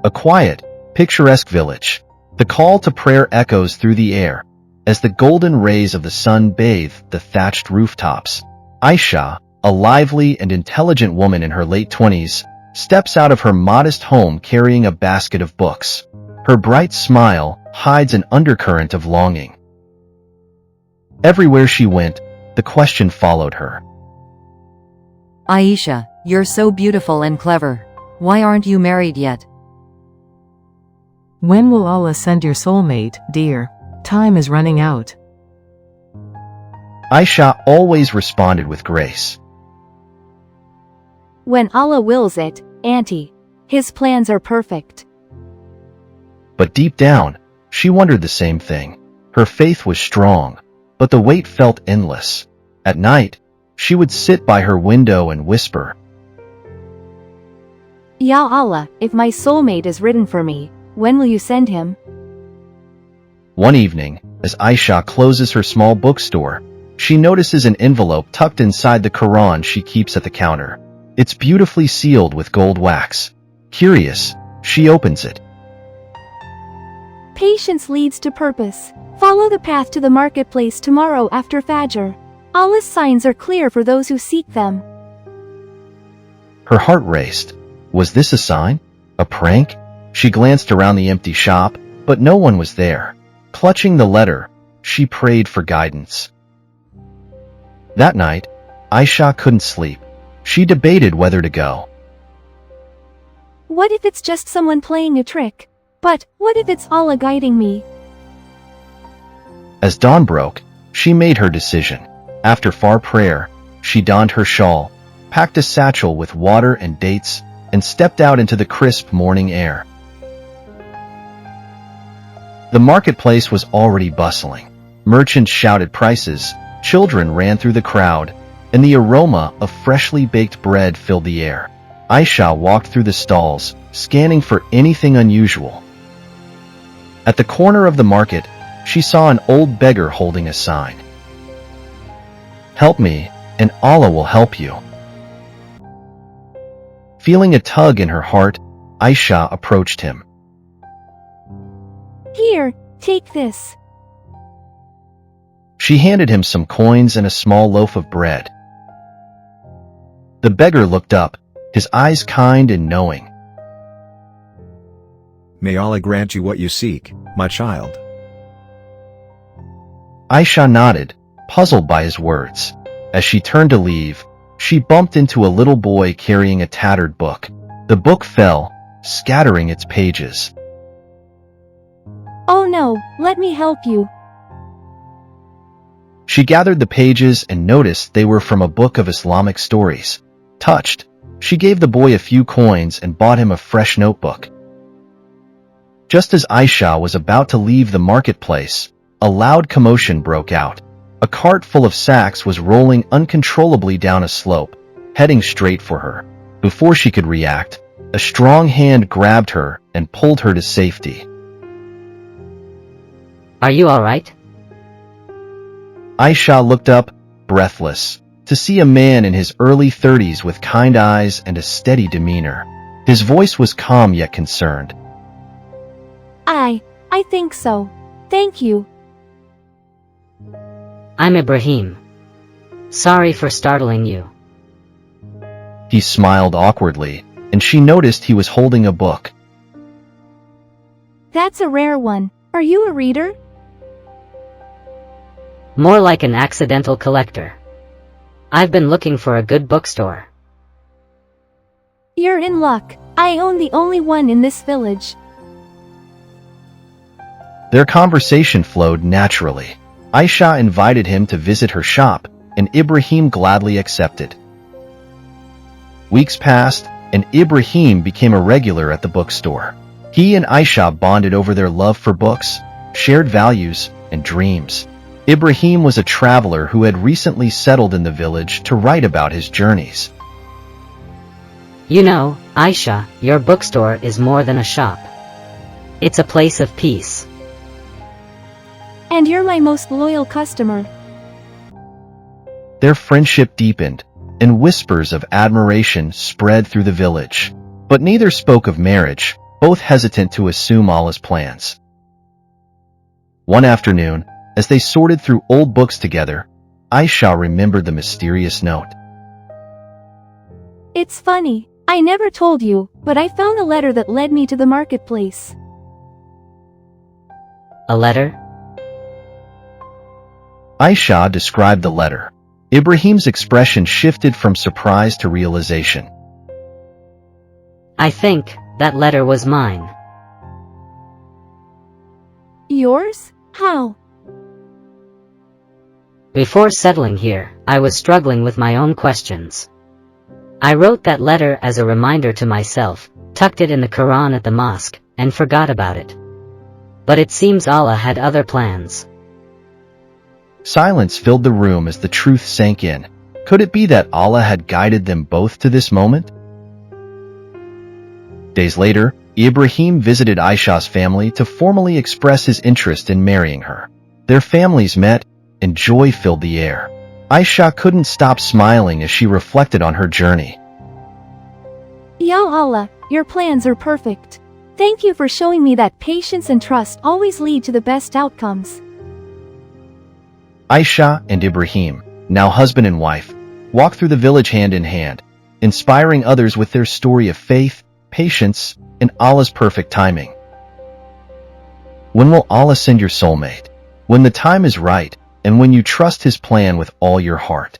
A quiet, picturesque village. The call to prayer echoes through the air as the golden rays of the sun bathe the thatched rooftops. Aisha, a lively and intelligent woman in her late 20s, steps out of her modest home carrying a basket of books. Her bright smile hides an undercurrent of longing. Everywhere she went, the question followed her. Aisha, you're so beautiful and clever. Why aren't you married yet? When will Allah send your soulmate, dear? Time is running out. Aisha always responded with grace. When Allah wills it, Auntie. His plans are perfect. But deep down, she wondered the same thing. Her faith was strong, but the weight felt endless. At night, she would sit by her window and whisper, Ya Allah, if my soulmate is written for me, when will you send him? One evening, as Aisha closes her small bookstore, she notices an envelope tucked inside the Quran she keeps at the counter. It's beautifully sealed with gold wax. Curious, she opens it. Patience leads to purpose. Follow the path to the marketplace tomorrow after Fajr. Allah's signs are clear for those who seek them. Her heart raced. Was this a sign? A prank? She glanced around the empty shop, but no one was there. Clutching the letter, she prayed for guidance. That night, Aisha couldn't sleep. She debated whether to go. What if it's just someone playing a trick? But what if it's Allah guiding me? As dawn broke, she made her decision. After far prayer, she donned her shawl, packed a satchel with water and dates, and stepped out into the crisp morning air. The marketplace was already bustling. Merchants shouted prices, children ran through the crowd, and the aroma of freshly baked bread filled the air. Aisha walked through the stalls, scanning for anything unusual. At the corner of the market, she saw an old beggar holding a sign. Help me, and Allah will help you. Feeling a tug in her heart, Aisha approached him. Here, take this. She handed him some coins and a small loaf of bread. The beggar looked up, his eyes kind and knowing. May Allah grant you what you seek, my child. Aisha nodded, puzzled by his words. As she turned to leave, she bumped into a little boy carrying a tattered book. The book fell, scattering its pages. Oh no, let me help you. She gathered the pages and noticed they were from a book of Islamic stories. Touched, she gave the boy a few coins and bought him a fresh notebook. Just as Aisha was about to leave the marketplace, a loud commotion broke out. A cart full of sacks was rolling uncontrollably down a slope, heading straight for her. Before she could react, a strong hand grabbed her and pulled her to safety. Are you all right? Aisha looked up, breathless, to see a man in his early 30s with kind eyes and a steady demeanor. His voice was calm yet concerned. I think so. Thank you. I'm Ibrahim. Sorry for startling you. He smiled awkwardly, and she noticed he was holding a book. That's a rare one. Are you a reader? More like an accidental collector. I've been looking for a good bookstore. You're in luck. I own the only one in this village. Their conversation flowed naturally. Aisha invited him to visit her shop, and Ibrahim gladly accepted. Weeks passed, and Ibrahim became a regular at the bookstore. He and Aisha bonded over their love for books, shared values, and dreams. Ibrahim was a traveler who had recently settled in the village to write about his journeys. You know, Aisha, your bookstore is more than a shop. It's a place of peace. And you're my most loyal customer. Their friendship deepened, and whispers of admiration spread through the village. But neither spoke of marriage, both hesitant to assume Allah's plans. One afternoon, as they sorted through old books together, Aisha remembered the mysterious note. It's funny, I never told you, but I found a letter that led me to the marketplace. A letter? Aisha described the letter. Ibrahim's expression shifted from surprise to realization. I think that letter was mine. Yours? How? Before settling here, I was struggling with my own questions. I wrote that letter as a reminder to myself, tucked it in the Quran at the mosque, and forgot about it. But it seems Allah had other plans. Silence filled the room as the truth sank in. Could it be that Allah had guided them both to this moment? Days later, Ibrahim visited Aisha's family to formally express his interest in marrying her. Their families met, and joy filled the air. Aisha couldn't stop smiling as she reflected on her journey. Ya Allah, your plans are perfect. Thank you for showing me that patience and trust always lead to the best outcomes. Aisha and Ibrahim, now husband and wife, walk through the village hand in hand, inspiring others with their story of faith, patience, and Allah's perfect timing. When will Allah send your soulmate? When the time is right, and when you trust His plan with all your heart.